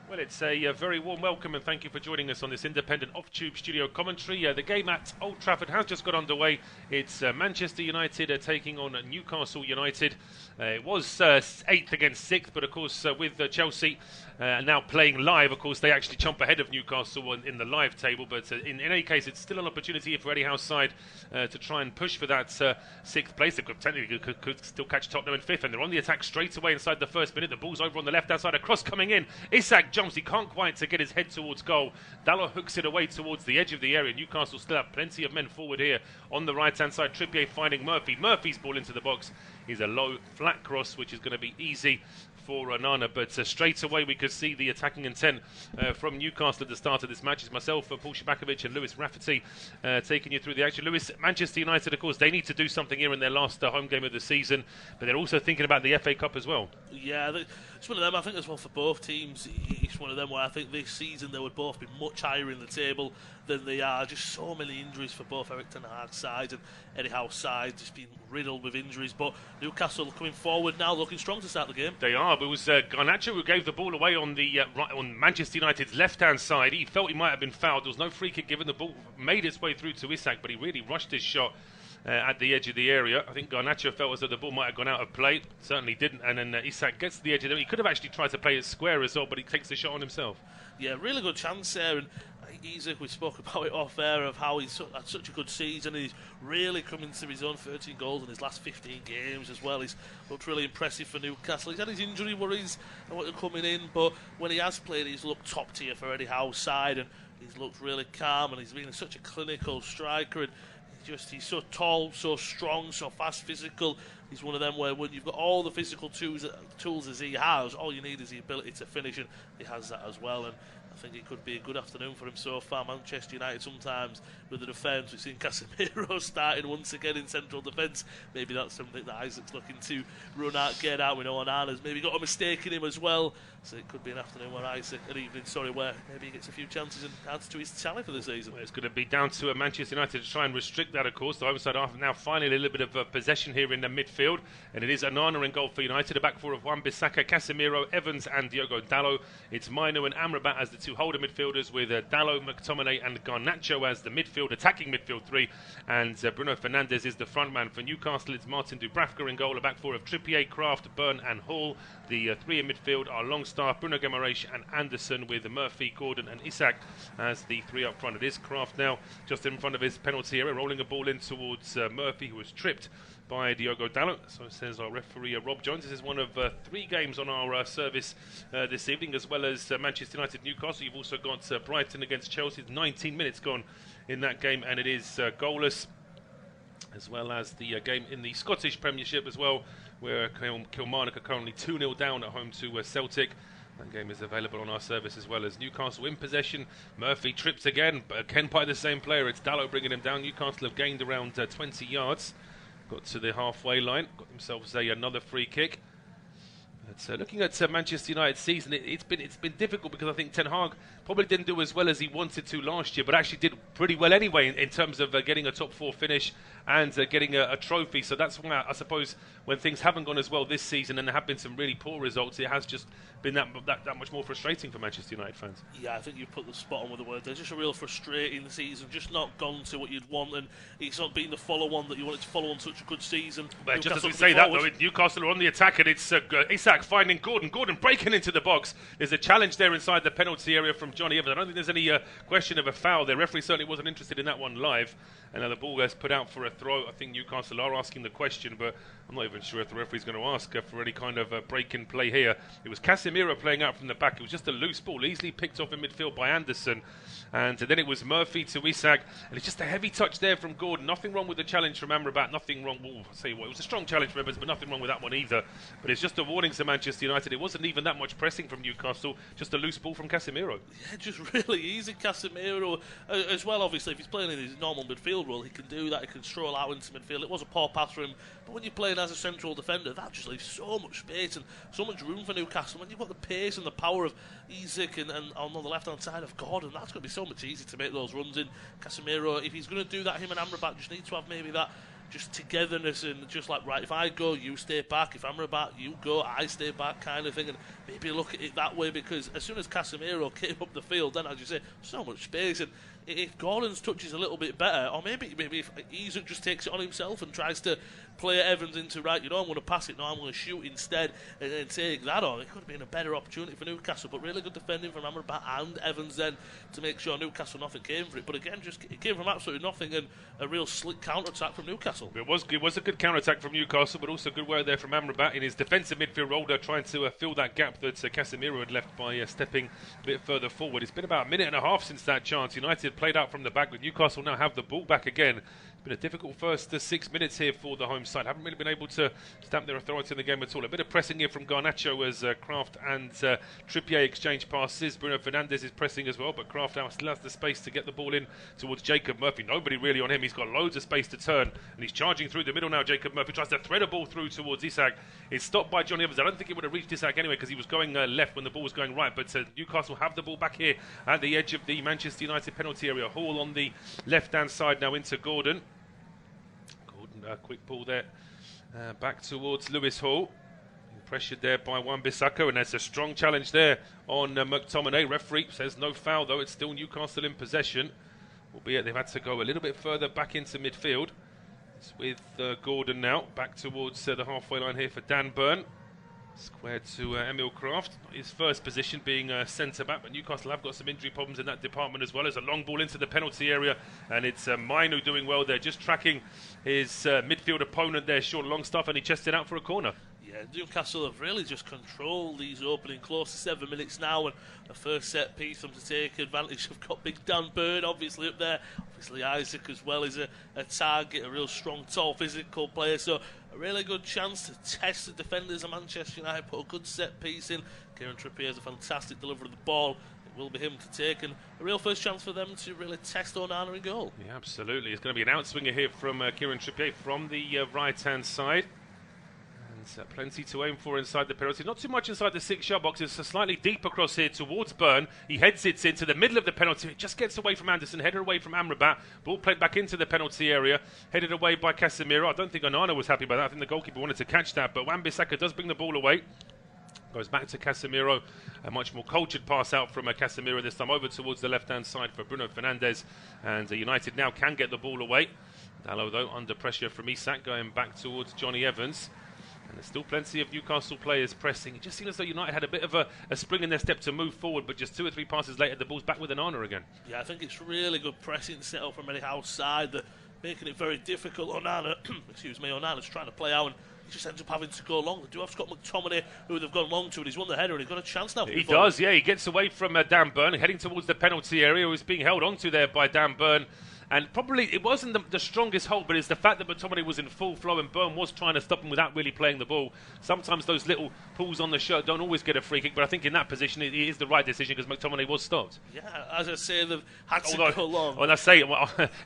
Well, it's a very warm welcome and thank you for joining us on this independent off-tube studio commentary. The game at Old Trafford has just got underway. It's Manchester United taking on Newcastle United. It was 8th against 6th, but of course with Chelsea now playing live, of course they actually jump ahead of Newcastle in the live table. But in any case, it's still an opportunity for Eddie Howe's side to try and push for that 6th place. They could still catch Tottenham in 5th, and they're on the attack straight away inside the first minute. The ball's over on the left-hand side, a cross coming in. Isak jumps, he can't quite to get his head towards goal. Diallo hooks it away towards the edge of the area. Newcastle still have plenty of men forward here on the right-hand side. Trippier finding Murphy. Murphy's ball into the box is a low, flat cross, which is going to be easy for Onana, but straight away we could see the attacking intent from Newcastle at the start of this match. It's myself, Paul Szczerbakowicz and Lewis Rafferty taking you through the action. Lewis, Manchester United, of course, they need to do something here in their last home game of the season, but they're also thinking about the FA Cup as well. Yeah, it's one of them, I think, as well for both teams. It's one of them where I think this season they would both be much higher in the table than they are. Just so many injuries for both Erik ten Hag's side and Eddie Howe's side, just been riddled with injuries. But Newcastle coming forward now, looking strong to start the game. They are, but it was Garnacho who gave the ball away on the on Manchester United's left-hand side. He felt he might have been fouled. There was no free kick given. The ball made its way through to Isak, but he really rushed his shot at the edge of the area. I think Garnacho felt as though the ball might have gone out of play. Certainly didn't. And then Isak gets to the edge of the area. He could have actually tried to play it square as well, but he takes the shot on himself. Yeah, really good chance there. And Isak, we spoke about it off air, of how he's had such a good season. He's really coming to his own. 13 goals in his last 15 games as well. He's looked really impressive for Newcastle. He's had his injury worries coming in, but when he has played, he's looked top tier for Eddie Howe's side, and he's looked really calm, and he's been such a clinical striker. And he's so tall, so strong, so fast, physical. He's one of them where when you've got all the physical tools as he has, all you need is the ability to finish, and he has that as well. And I think it could be a good afternoon for him so far. Manchester United sometimes with the defence, we've seen Casemiro starting once again in central defence. Maybe that's something that Isak's looking to run out, get out. We know Onana's maybe got a mistake in him as well. So it could be an afternoon where where maybe he gets a few chances and adds to his tally for the season. Well, it's going to be down to Manchester United to try and restrict that, of course. The home side are now finally a little bit of possession here in the midfield. And it is Onana in goal for United. A back four of Wan-Bissaka, Casemiro, Evans and Diogo Dalot. It's Mainoo and Amrabat as the two holder midfielders, with Dalot, McTominay and Garnacho as the attacking midfield three. And Bruno Fernandes is the front man for Newcastle. It's Martin Dubravka in goal. A back four of Trippier, Kraft, Byrne and Hall. The three in midfield are Longstaff, Bruno Guimaraes and Anderson, with Murphy, Gordon and Isak as the three up front. It is Kraft now just in front of his penalty area, rolling a ball in towards Murphy, who was tripped by Diogo Dalot. So says our referee Rob Jones. This is one of 3 games on our service this evening, as well as Manchester United Newcastle. You've also got Brighton against Chelsea. 19 minutes gone in that game, and it is goalless, as well as the game in the Scottish Premiership as well, where Kilmarnock are currently 2-0 down at home to Celtic. That game is available on our service, as well as Newcastle in possession. Murphy trips again, but again by the same player. It's Dalot bringing him down. Newcastle have gained around 20 yards. Got to the halfway line, got themselves another free kick. But looking at Manchester United's season, it's been difficult, because I think Ten Hag probably didn't do as well as he wanted to last year, but actually did pretty well anyway in terms of getting a top 4 finish and getting a trophy. So that's why I suppose when things haven't gone as well this season, and there have been some really poor results, it has just been that much more frustrating for Manchester United fans. Yeah, I think you've put the spot on with the word. There's just a real frustrating season, just not gone to what you'd want, and it's not been the follow-on that you wanted to follow on such a good season. But just as we say that, though, Newcastle are on the attack, and it's Isak finding Gordon breaking into the box. There's a challenge there inside the penalty area from Johnny Evans. I don't think there's any question of a foul. The referee certainly wasn't interested in that one live. And now the ball is put out for a throw. I think Newcastle are asking the question, but I'm not even sure if the referee's going to ask for any kind of break in play here. It was Casemiro playing out from the back. It was just a loose ball, easily picked off in midfield by Anderson. And then it was Murphy to Isak, and it's just a heavy touch there from Gordon. Nothing wrong with the challenge from Amrabat, nothing wrong. Well, I'll tell you what, it was a strong challenge from Evans, but nothing wrong with that one either. But it's just a warning to Manchester United. It wasn't even that much pressing from Newcastle, just a loose ball from Casemiro. Yeah, just really easy. Casemiro as well, obviously, if he's playing in his normal midfield role, he can do that. He can stroll out into midfield. It was a poor pass for him, but when you're playing as a central defender, that just leaves so much space and so much room for Newcastle. When you've got the pace and the power of Isak and on the left-hand side of Gordon, that's going to be so much easier to make those runs in. Casemiro, if he's going to do that, him and Amrabat just need to have maybe that just togetherness and just like, right, if I go, you stay back. If Amrabat, you go, I stay back, kind of thing. And maybe look at it that way, because as soon as Casemiro came up the field, then, as you say, so much space. And if Gordon's touch is a little bit better, or maybe if Isak just takes it on himself and tries to play Evans into, right, I'm going to pass it, no, I'm going to shoot instead, and then take that on, it could have been a better opportunity for Newcastle. But really good defending from Amrabat and Evans then to make sure Newcastle nothing came for it. But again, it came from absolutely nothing, and a real slick counter-attack from Newcastle. It was a good counter-attack from Newcastle, but also good work there from Amrabat in his defensive midfield role, trying to fill that gap that Casemiro had left by stepping a bit further forward. It's been about a minute and a half since that chance. United played out from the back, but Newcastle now have the ball back again. It's been a difficult first 6 minutes here for the home side. Haven't really been able to stamp their authority in the game at all. A bit of pressing here from Garnacho as Kraft and Trippier exchange passes. Bruno Fernandes is pressing as well, but Kraft now still has the space to get the ball in towards Jacob Murphy. Nobody really on him. He's got loads of space to turn, and he's charging through the middle now. Jacob Murphy tries to thread a ball through towards Isak. It's stopped by Johnny Evans. I don't think it would have reached Isak anyway, because he was going left when the ball was going right. But Newcastle have the ball back here at the edge of the Manchester United penalty area. Hall on the left-hand side now into Gordon. Quick ball there back towards Lewis Hall. Pressured there by Wan-Bissaka, and there's a strong challenge there on McTominay. Referee says no foul, though. It's still Newcastle in possession, albeit they've had to go a little bit further back into midfield. It's with Gordon now back towards the halfway line here for Dan Burn. Squared to Emil Kraft. His first position being centre-back, but Newcastle have got some injury problems in that department as well. There's a long ball into the penalty area, and it's Mainoo doing well there, just tracking his midfield opponent there, short Longstaff, and he chested out for a corner. Yeah, Newcastle have really just controlled these opening close to 7 minutes now, and the first set piece them to take advantage. Have got big Dan Burn obviously up there, obviously Isak as well is a target, a real strong, tall, physical player, so a really good chance to test the defenders of Manchester United, put a good set piece in. Kieran Trippier has a fantastic delivery of the ball. It will be him to take, and a real first chance for them to really test Onana in goal. Yeah, absolutely. It's going to be an outswinger here from Kieran Trippier from the right-hand side. Plenty to aim for inside the penalty. Not too much inside the 6-yard box. It's a slightly deep across here towards Burn. He heads it into the middle of the penalty. It just gets away from Anderson, headed away from Amrabat. Ball played back into the penalty area, headed away by Casemiro. I don't think Onana was happy about that. I think the goalkeeper wanted to catch that, but Wan-Bissaka does bring the ball away. Goes back to Casemiro. A much more cultured pass out from Casemiro, this time over towards the left-hand side for Bruno Fernandes. And United now can get the ball away. Diallo, though, under pressure from Isak, going back towards Johnny Evans. And there's still plenty of Newcastle players pressing. It just seems as though United had a bit of a spring in their step to move forward, but just 2 or 3 passes later, the ball's back with Onana again. Yeah, I think it's really good pressing set up from anyhow side, that making it very difficult. Onana's trying to play out, and he just ends up having to go long. They do have Scott McTominay, who they've gone long to, and he's won the header, and he's got a chance now. He does, yeah. He gets away from Dan Burn, heading towards the penalty area. He was being held onto there by Dan Burn. And probably it wasn't the strongest hold, but it's the fact that McTominay was in full flow and Burn was trying to stop him without really playing the ball. Sometimes those little pulls on the shirt don't always get a free kick, but I think in that position it is the right decision because McTominay was stopped. Yeah, as I say, they've had to go long. When I say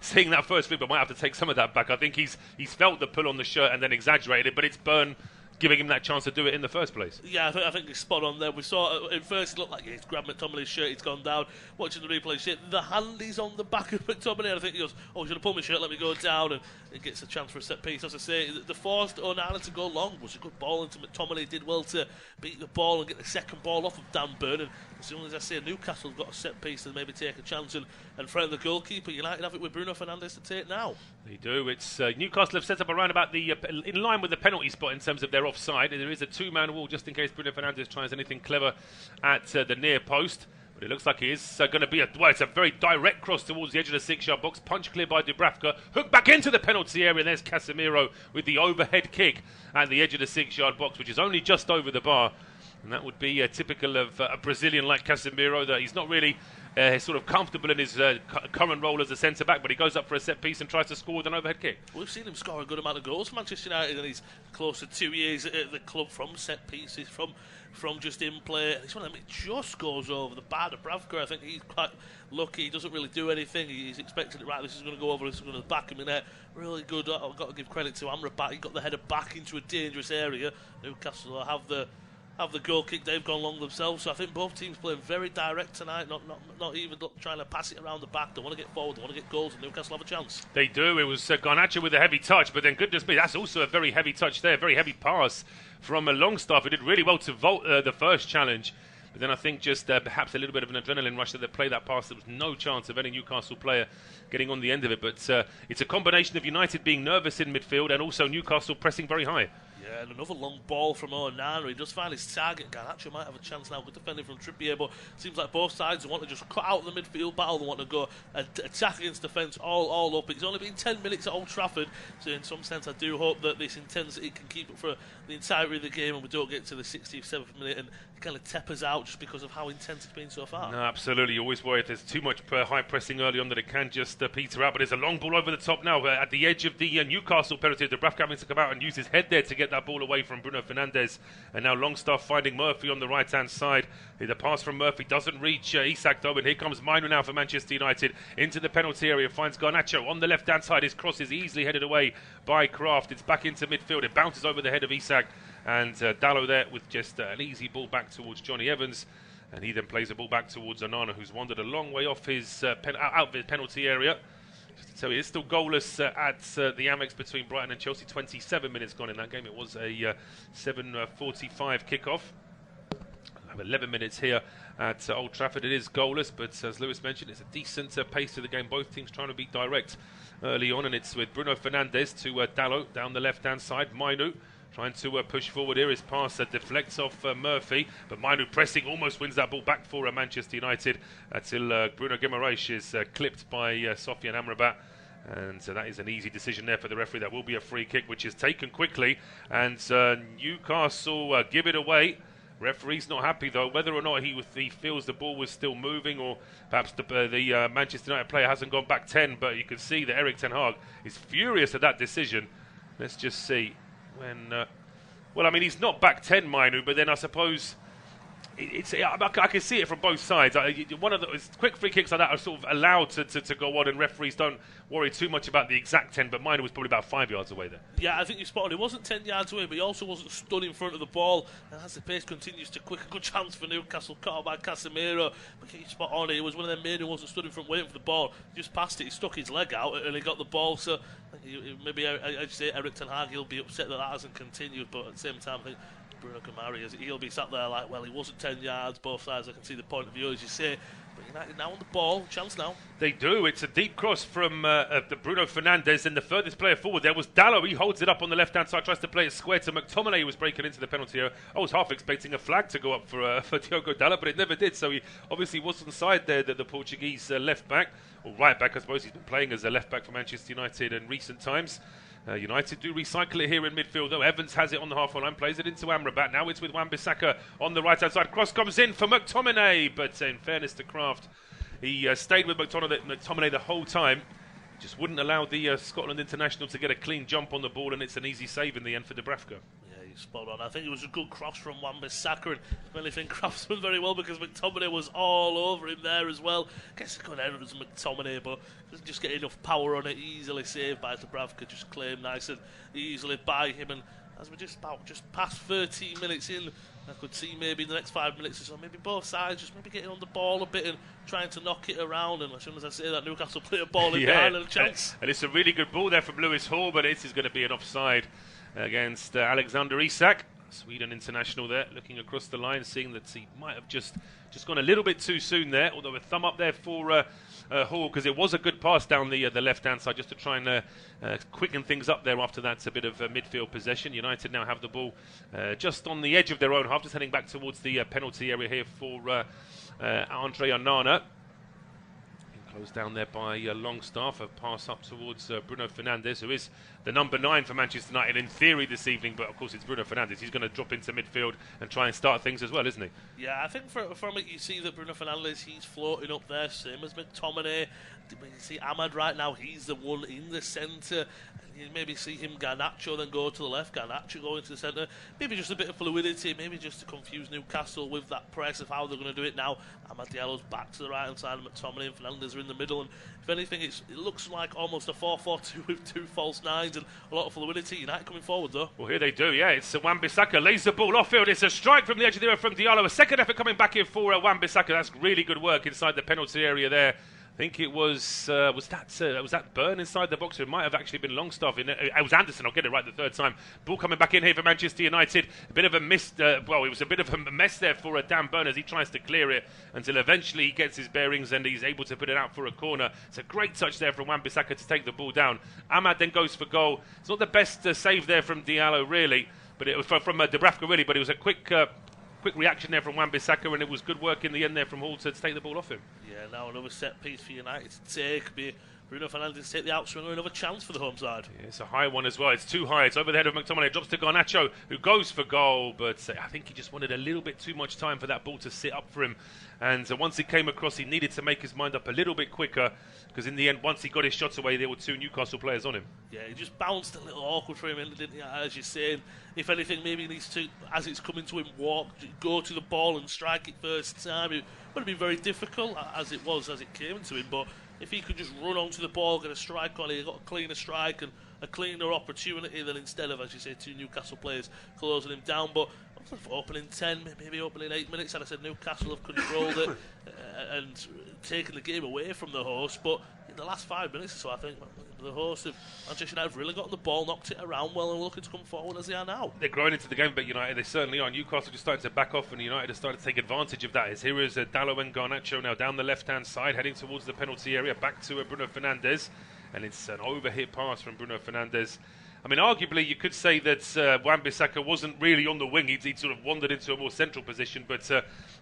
seeing that first flip, I might have to take some of that back. I think he's felt the pull on the shirt and then exaggerated it, but it's Burn giving him that chance to do it in the first place. Yeah, I think he's spot on there. We saw at first it looked like he's grabbed McTominay's shirt, he's gone down. Watching the replay, the hand is on the back of McTominay, and I think he goes, oh, he's going to pull my shirt, let me go down, and he gets a chance for a set piece. As I say, the forced Onana to go long was a good ball into McTominay. Did well to beat the ball and get the second ball off of Dan Burn, and as soon as I say Newcastle's got a set piece and maybe take a chance and threaten the goalkeeper, United have it with Bruno Fernandes to take now. They do. It's Newcastle have set up around about the in line with the penalty spot in terms of their offside. There is a 2-man wall just in case Bruno Fernandes tries anything clever at the near post. But it looks like it is going to be it's a very direct cross towards the edge of the 6-yard box. Punch clear by Dubravka. Hook back into the penalty area. There's Casemiro with the overhead kick at the edge of the 6-yard box, which is only just over the bar. And that would be typical of a Brazilian like Casemiro, that he's not really sort of comfortable in his current role as a centre-back, but he goes up for a set-piece and tries to score with an overhead kick. We've seen him score a good amount of goals for Manchester United, and he's close to 2 years at the club from set-pieces, from just in play. It's one of them, it just goes over the bar. Dubravka, I think he's quite lucky. He doesn't really do anything. He's expected it, right, this is going to go over, this is going to back him in there. Really good. I've got to give credit to Amrabat. He got the header back into a dangerous area. Newcastle have the have the goal kick. They've gone long themselves. So I think both teams playing very direct tonight, not even trying to pass it around the back. They want to get forward, they want to get goals, and Newcastle have a chance. They do. It was Garnacho with a heavy touch, but then goodness me, that's also a very heavy touch there, very heavy pass from a Longstaff, who did really well to vault the first challenge. But then I think just perhaps a little bit of an adrenaline rush that they played that pass. There was no chance of any Newcastle player getting on the end of it. But it's a combination of United being nervous in midfield and also Newcastle pressing very high. Yeah, and another long ball from Onana. He does find his target. Garnacho might have a chance now. Good defending from Trippier, but it seems like both sides want to just cut out the midfield battle. They want to go attack against defence all up. It's only been 10 minutes at Old Trafford, so in some sense I do hope that this intensity can keep up for the entirety of the game and we don't get to the 67th minute and it kind of teppers out just because of how intense it's been so far. No, absolutely. You always worry if there's too much high pressing early on that it can just peter out. But there's a long ball over the top now at the edge of the Newcastle penalty. Dubravka having to come out and use his head there to get that ball away from Bruno Fernandes. And now Longstaff finding Murphy on the right-hand side. The pass from Murphy doesn't reach Isak though, and here comes Mainoo now for Manchester United into the penalty area, finds Garnacho on the left-hand side. His cross is easily headed away by Kraft. It's back into midfield. It bounces over the head of Isak, and Diallo there with just an easy ball back towards Johnny Evans, and he then plays the ball back towards Onana, who's wandered a long way off his out of his penalty area. Just to tell you, it's still goalless at the Amex between Brighton and Chelsea. 27 minutes gone in that game. It was a 7:45 kickoff. 11 minutes here at Old Trafford. It is goalless, but as Lewis mentioned, it's a decent pace to the game. Both teams trying to be direct early on, and it's with Bruno Fernandes to Diallo down the left-hand side. Mainoo trying to push forward here. His pass deflects off Murphy, but Mainoo pressing almost wins that ball back for Manchester United until Bruno Guimaraes is clipped by Sofian Amrabat. And that is an easy decision there for the referee. That will be a free kick, which is taken quickly, and Newcastle give it away. Referee's not happy though, whether or not he feels the ball was still moving, or perhaps the Manchester United player hasn't gone back 10, but you can see that Erik ten Hag is furious at that decision. Let's just see when... well, I mean, he's not back 10, Mainoo, but then I suppose... I can see it from both sides. One of those quick free kicks like that are sort of allowed to go on, and referees don't worry too much about the exact 10, but Mainoo was probably about 5 yards away there. Yeah, I think you spotted. He wasn't 10 yards away, but he also wasn't stood in front of the ball. And as the pace continues to quick, a good chance for Newcastle, caught out by Casemiro. But you spot on it. It was one of them men who wasn't stood in front waiting for the ball. He just passed it. He stuck his leg out and he got the ball. So maybe I'd say Erik ten Hag, he'll be upset that hasn't continued. But at the same time, I think Bruno Guimaraes, he'll be sat there like, well, he wasn't 10 yards, both sides. I can see the point of view, as you say. But United now on the ball, chance now. They do. It's a deep cross from the Bruno Fernandes, and the furthest player forward there was Diallo. He holds it up on the left-hand side, tries to play it square to McTominay, who was breaking into the penalty area. I was half expecting a flag to go up for Diogo Dalot, but it never did. So he obviously was on the side there, the Portuguese left-back, or right-back, I suppose. He's been playing as a left-back for Manchester United in recent times. United do recycle it here in midfield, though. Evans has it on the half-forward line, plays it into Amrabat. Now it's with Wan-Bissaka on the right-hand side. Cross comes in for McTominay, but in fairness to Kraft, he stayed with McTominay the whole time. Just wouldn't allow the Scotland international to get a clean jump on the ball, and it's an easy save in the end for Dubravka. Spot on. I think it was a good cross from Wan-Bissaka, and I really think Kraft's done very well because McTominay was all over him there as well. Gets a good error as McTominay, but doesn't just get enough power on it. Easily saved by Dubravka, just claimed nice and easily by him. And as we're just past 13 minutes in, I could see maybe in the next 5 minutes or so, maybe both sides just maybe getting on the ball a bit and trying to knock it around. And as soon as I say that, Newcastle play a ball in behind and a chance. And it's a really good ball there from Lewis Hall, but this is going to be an offside against Alexander Isak, Sweden international there, looking across the line, seeing that he might have just gone a little bit too soon there, although a thumb up there for Hall, because it was a good pass down the left-hand side just to try and quicken things up there after that. A bit of midfield possession. United now have the ball just on the edge of their own half, just heading back towards the penalty area here for Andre Onana. Closed down there by Longstaff. A pass up towards Bruno Fernandes, who is the number 9 for Manchester United in theory this evening, but of course it's Bruno Fernandes. He's going to drop into midfield and try and start things as well, isn't he? Yeah, I think from it you see that Bruno Fernandes, he's floating up there, same as McTominay. When you see Amad right now, he's the one in the centre. you maybe see him Garnacho then go to the left, Garnacho go into the centre. Maybe just a bit of fluidity, maybe just to confuse Newcastle with that press of how they're going to do it now. Amad Diallo's back to the right hand side, McTominay and Fernandes are in the middle, and if anything it looks like almost a 4-4-2 with 2 false nines and a lot of fluidity. United coming forward though. Well, here they do, yeah. It's Wan-Bissaka lays the ball off field. It's a strike from the edge of the area from Diallo. A second effort coming back in for Wan-Bissaka. That's really good work inside the penalty area there. I think it was that Burn inside the box? It might have actually been Longstaff. It was Anderson. I'll get it right the third time. Ball coming back in here for Manchester United. A bit of a miss. It was a bit of a mess there for Dan Burn as he tries to clear it until eventually he gets his bearings and he's able to put it out for a corner. It's a great touch there from Wan-Bissaka to take the ball down. Amad then goes for goal. It's not the best save there from Diallo really, but it was from Dubravka really. But it was a quick reaction there from Wan-Bissaka, and it was good work in the end there from Hall to take the ball off him. Yeah, now another set piece for United to take. Bruno Fernandes take the outswinger, another chance for the home side. Yeah, it's a high one as well. It's too high. It's over the head of McTominay. It drops to Garnacho, who goes for goal, but I think he just wanted a little bit too much time for that ball to sit up for him. And once it came across, he needed to make his mind up a little bit quicker, because in the end, once he got his shots away, there were 2 Newcastle players on him. Yeah, he just bounced a little awkward for him, didn't he? As you're saying, if anything, maybe he needs to, as it's coming to him, go to the ball and strike it first time. It would have been very difficult as it came to him, but if he could just run onto the ball, get a strike on it, he got a cleaner strike and a cleaner opportunity than instead of, as you say, 2 Newcastle players closing him down. But opening 10, maybe opening 8 minutes, and I said Newcastle have controlled it and taken the game away from the host. But in the last 5 minutes or so, I think the host of Manchester United have really gotten the ball, knocked it around well, and looking to come forward as they are now. They're growing into the game, but United, they certainly are. Newcastle just starting to back off, and United have started to take advantage of that. Here is Diallo and Garnacho now down the left-hand side, heading towards the penalty area, back to Bruno Fernandes, and it's an overhit pass from Bruno Fernandes. I mean, arguably, you could say that Wan-Bissaka wasn't really on the wing. He'd sort of wandered into a more central position. But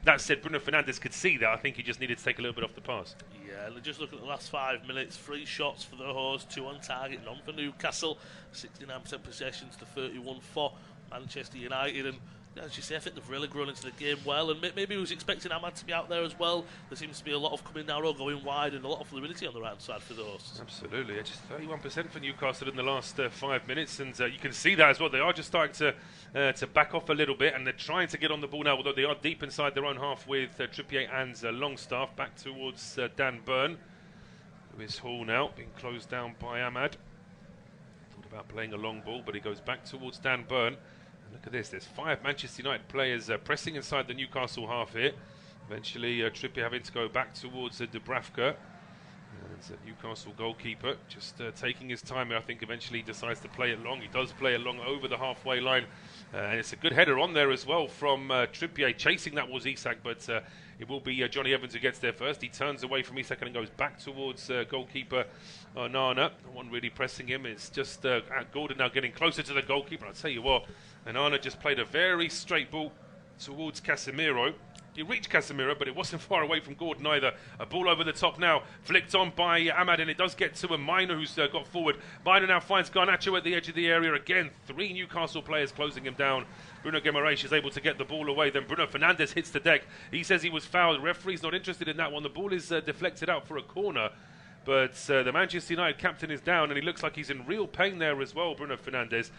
that said, Bruno Fernandes could see that. I think he just needed to take a little bit off the pass. Yeah, just look at the last 5 minutes. 3 shots for the host, 2 on target, none for Newcastle. 69% possession to 31 for Manchester United. And as you say, I think they've really grown into the game well, and maybe he was expecting Amad to be out there as well. There seems to be a lot of coming narrow, going wide, and a lot of fluidity on the right side for the hosts. Absolutely, just 31% for Newcastle in the last 5 minutes, and you can see that as well. They are just starting to back off a little bit, and they're trying to get on the ball now, although they are deep inside their own half with Trippier and Longstaff. Back towards Dan Burn. Lewis Hall now being closed down by Amad. Thought about playing a long ball, but he goes back towards Dan Burn. Look at this, there's 5 Manchester United players pressing inside the Newcastle half here. Eventually Trippier having to go back towards Dubravka. And Newcastle goalkeeper just taking his time here. I think eventually he decides to play it long. He does play it long over the halfway line. And it's a good header on there as well from Trippier. Chasing that was Isak, but it will be Johnny Evans who gets there first. He turns away from Isak and goes back towards goalkeeper Onana. No one really pressing him. It's just Gordon now getting closer to the goalkeeper. I'll tell you what, Onana just played a very straight ball towards Casemiro. He reached Casemiro, but it wasn't far away from Gordon either. A ball over the top now, flicked on by Amad, and it does get to Mainoo, who's got forward. Mainoo now finds Garnacho at the edge of the area. Again, 3 Newcastle players closing him down. Bruno Guimaraes is able to get the ball away. Then Bruno Fernandes hits the deck. He says he was fouled. The referee's not interested in that one. The ball is deflected out for a corner. But the Manchester United captain is down, and he looks like he's in real pain there as well, Bruno Fernandes.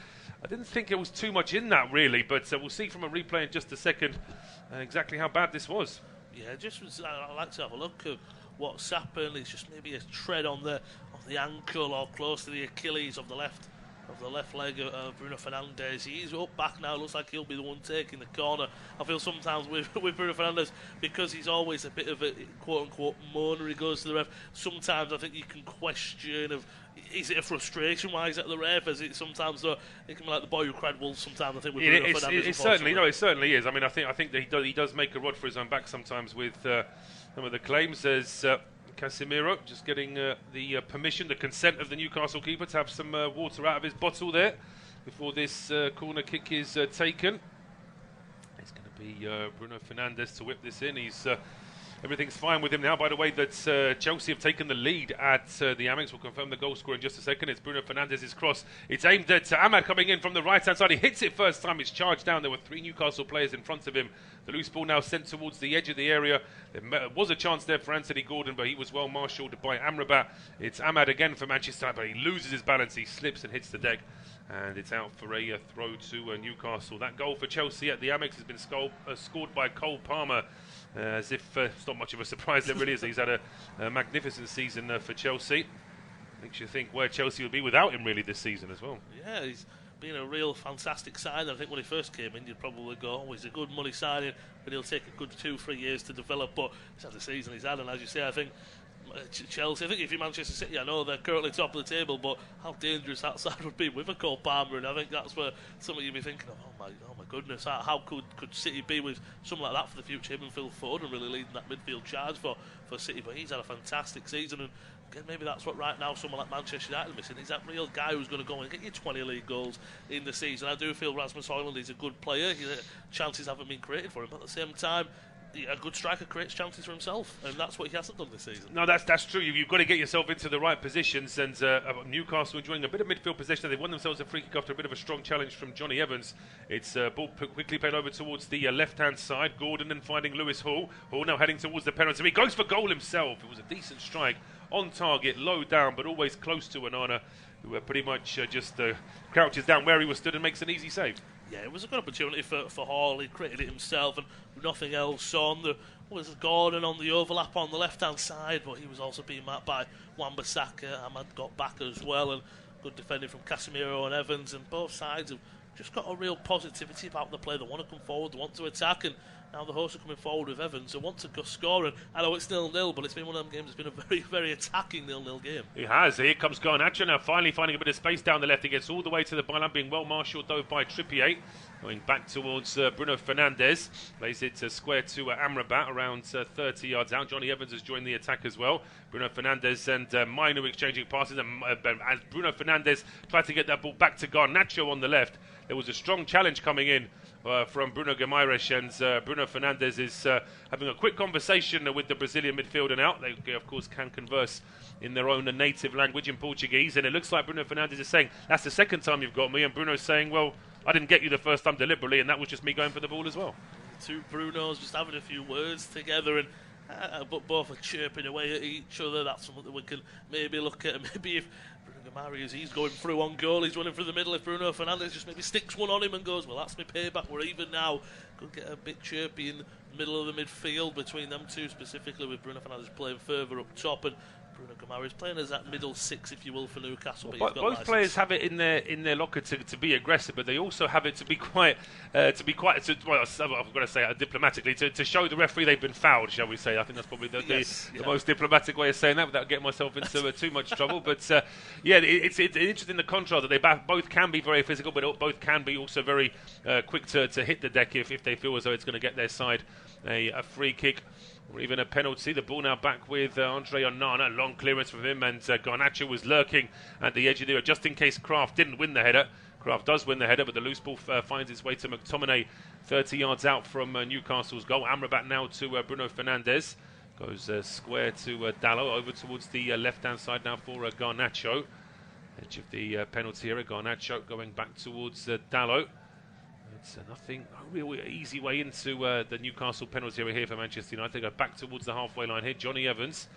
I didn't think there was too much in that, really, but we'll see from a replay in just a second exactly how bad this was. Yeah, I like to have a look at what's happened. It's just maybe a tread on the ankle or close to the Achilles of the left leg of Bruno Fernandes. He's up back now. Looks like he'll be the one taking the corner. I feel sometimes with Bruno Fernandes, because he's always a bit of a quote-unquote moaner, he goes to the ref. Sometimes I think you can question of, is it a frustration why he's at the ref? Is it sometimes though? It can be like the boy who cried wolf. Sometimes I think with Bruno Fernandes. It certainly is. I mean, I think that he does make a rod for his own back sometimes with some of the claims. There's Casemiro just getting the permission, the consent of the Newcastle keeper to have some water out of his bottle there before this corner kick is taken. It's going to be Bruno Fernandes to whip this in. He's everything's fine with him now. By the way, that Chelsea have taken the lead at the Amex. We'll confirm the goal scorer in just a second. It's Bruno Fernandes's cross. It's aimed at Amad coming in from the right-hand side. He hits it first time. It's charged down. There were 3 Newcastle players in front of him. The loose ball now sent towards the edge of the area. There was a chance there for Anthony Gordon, but he was well marshalled by Amrabat. It's Amad again for Manchester United, but he loses his balance. He slips and hits the deck. And it's out for a throw to Newcastle. That goal for Chelsea at the Amex has been scored by Cole Palmer. As if it's not much of a surprise, it really is. He's had a magnificent season for Chelsea. Makes you think where Chelsea would be without him really this season as well. Yeah, he's been a real fantastic signing. I think when he first came in, you'd probably go, oh, he's a good money signing, but he'll take a good 2-3 years to develop. But he's had the season he's had, and as you say, I think Chelsea, I think if you're Manchester City, I know they're currently top of the table, but how dangerous that side would be with a Cole Palmer, and I think that's where something you'd be thinking of, oh my goodness, how could City be with someone like that for the future? Him and Phil Foden really leading that midfield charge for City, but he's had a fantastic season, and again, maybe that's what right now someone like Manchester United are missing. He's that real guy who's going to go and get you 20 league goals in the season. I do feel Rasmus Højlund is a good player. Chances haven't been created for him, but at the same time, a good striker creates chances for himself, and that's what he hasn't done this season. No, that's true. You've got to get yourself into the right positions, and Newcastle enjoying a bit of midfield possession. They've won themselves a free kick after a bit of a strong challenge from Johnny Evans. It's ball quickly played over towards the left-hand side. Gordon then finding Lewis Hall. Hall now heading towards the penalty. He goes for goal himself. It was a decent strike, on target, low down, but always close to Onana, who pretty much just crouches down where he was stood and makes an easy save. Yeah, it was a good opportunity for Hall. He created it himself and nothing else on. There was Gordon on the overlap on the left-hand side, but he was also being marked by Wan-Bissaka. Amad got back as well, and good defending from Casemiro and Evans, and both sides have just got a real positivity about the play. They want to come forward, they want to attack, and now the hosts are coming forward with Evans, who want to go score. And I know it's 0-0, but it's been one of them games that's been a very, very attacking 0-0 game. It has. Here comes Garnacho now, finally finding a bit of space down the left. He gets all the way to the byline, being well marshalled though by Trippier. Going back towards Bruno Fernandes. Plays it square to Amrabat, around 30 yards out. Johnny Evans has joined the attack as well. Bruno Fernandes and Mainoo exchanging passes. And as Bruno Fernandes tried to get that ball back to Garnacho on the left, there was a strong challenge coming in from Bruno Guimaraes, and Bruno Fernandes is having a quick conversation with the Brazilian midfielder now. They, of course, can converse in their own native language, in Portuguese, and it looks like Bruno Fernandes is saying, that's the second time you've got me, and Bruno's saying, well, I didn't get you the first time deliberately, and that was just me going for the ball as well. Two Brunos just having a few words together, and but both are chirping away at each other. That's something that we can maybe look at. Maybe if Bruno Guimaraes, he's going through on goal, he's running through the middle. If Bruno Fernandes just maybe sticks one on him and goes, well, that's my payback, we're even now. Could get a bit chirpy in the middle of the midfield between them two, specifically with Bruno Fernandes playing further up top and Bruno Guimaraes playing as that middle six, if you will, for Newcastle. Well, both players have it in their locker to be aggressive, but they also have it to be quite well, I've got to say it diplomatically, to show the referee they've been fouled, shall we say. I think that's probably the most diplomatic way of saying that without getting myself into too much trouble. But yeah, it's interesting the contrast that they both can be very physical, but both can be also very quick to hit the deck if they feel as though it's going to get their side a free kick or even a penalty. The ball now back with Andre Onana. Long clearance from him, and Garnacho was lurking at the edge of the area just in case Kraft didn't win the header. Kraft does win the header, but the loose ball finds its way to McTominay 30 yards out from Newcastle's goal. Amrabat now to Bruno Fernandes. Goes square to Diallo, over towards the left-hand side now for Garnacho. Edge of the penalty area. Garnacho going back towards Diallo. It's no real easy way into the Newcastle penalty area here for Manchester United. They go back towards the halfway line here. Johnny Evans.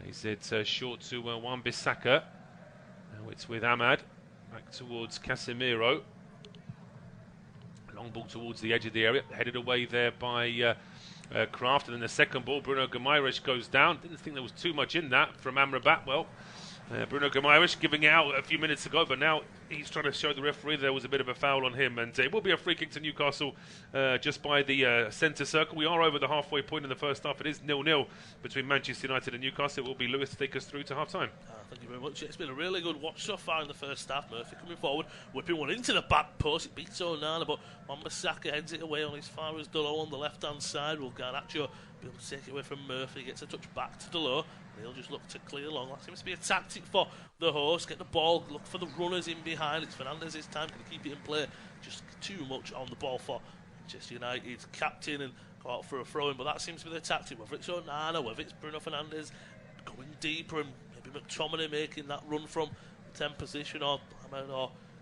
He's it short to Wan-Bissaka. Now it's with Amad. Back towards Casemiro. Long ball towards the edge of the area. Headed away there by Kraft. And then the second ball, Bruno Guimaraes goes down. Didn't think there was too much in that from Amrabat. Well, Bruno Guimaraes giving it out a few minutes ago, but now he's trying to show the referee there was a bit of a foul on him, and it will be a free kick to Newcastle just by the centre circle. We are over the halfway point in the first half. It is 0-0 between Manchester United and Newcastle. It will be Lewis to take us through to half-time. Thank you very much. It's been a really good watch so far in the first half. Murphy coming forward, whipping one into the back post. It beats Onana, but Wan-Bissaka heads it away on his far as Diallo on the left-hand side. Will Garnacho be able to take it away from Murphy? Gets a touch back to Diallo. He'll just look to clear along. That seems to be a tactic for the host. Get the ball, look for the runners in behind. It's Fernandes this time. Can he keep it in play? Just too much on the ball for Manchester United's captain, and go out for a throw-in, but that seems to be the tactic, whether it's Onana, whether it's Bruno Fernandes going deeper and maybe McTominay making that run from 10 position, or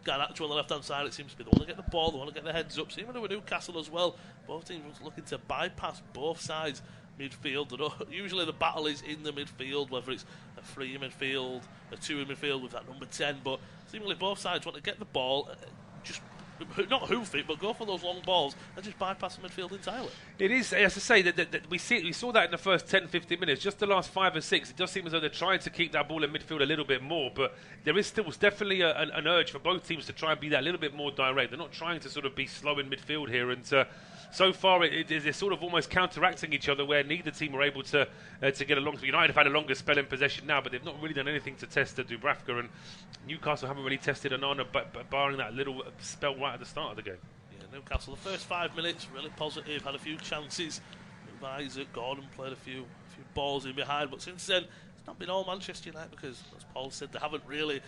Garnacho on the left-hand side. It seems to be the one to get the ball, the one to get the heads up. Same with Newcastle as well. Both teams looking to bypass both sides midfield. Usually the battle is in the midfield, whether it's a 3 in midfield, a 2 in midfield with that number 10, but seemingly both sides want to get the ball, just not hoof it, but go for those long balls and just bypass the midfield entirely. It is, as I say, that we saw that in the first 10-15 minutes. Just the last 5 or 6, it does seem as though they're trying to keep that ball in midfield a little bit more, but there is still definitely an urge for both teams to try and be that little bit more direct. They're not trying to sort of be slow in midfield here, and so far they're sort of almost counteracting each other, where neither team are able to get along. United have had a longer spell in possession now, but they've not really done anything to test Dubravka, and Newcastle haven't really tested Onana, but barring that little spell right at the start of the game. Yeah, Newcastle, the first 5 minutes really positive, had a few chances. Isaac, Gordon played a few balls in behind, but since then it's not been all Manchester United, because as Paul said, they haven't really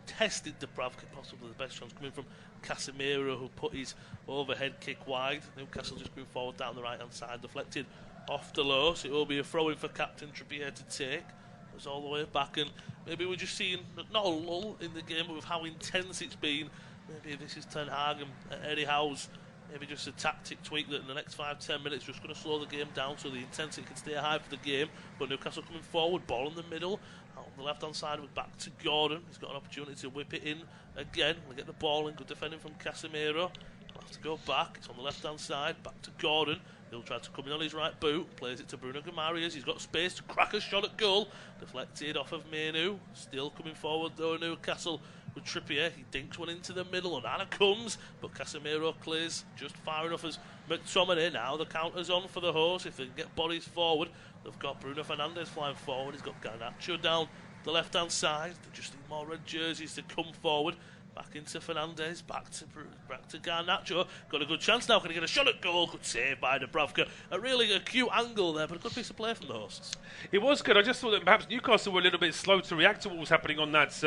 tested Dubravka. Possibly the best chance coming from Casemiro, who put his overhead kick wide. Newcastle just moved forward down the right hand side, deflected off the low, so it will be a throw in for captain Trippier to take. It was all the way back, and maybe we're just seeing not a lull in the game, but with how intense it's been. Maybe this is Ten Hag and Eddie Howe's maybe just a tactic tweak that in the next 5-10 minutes just going to slow the game down so the intensity can stay high for the game. But Newcastle coming forward, ball in the middle, out on the left hand side, we're back to Gordon. He's got an opportunity to whip it in again. We'll get the ball in, good defending from Casemiro. We'll have to go back, it's on the left hand side, back to Gordon. He'll try to come in on his right boot, plays it to Bruno Guimaraes. He's got space to crack a shot at goal, deflected off of Mainoo. Still coming forward though, Newcastle with Trippier. He dinks one into the middle, Onana comes, but Casemiro clears just far enough as McTominay. Now the counter's on for the host. If they can get bodies forward, they've got Bruno Fernandes flying forward. He's got Garnacho down the left hand side. They just need more red jerseys to come forward. Back into Fernandes, back to Garnacho. Got a good chance now. Can he get a shot at goal? Good save by Dubravka. A really acute angle there, but a good piece of play from the hosts. It was good. I just thought that perhaps Newcastle were a little bit slow to react to what was happening on that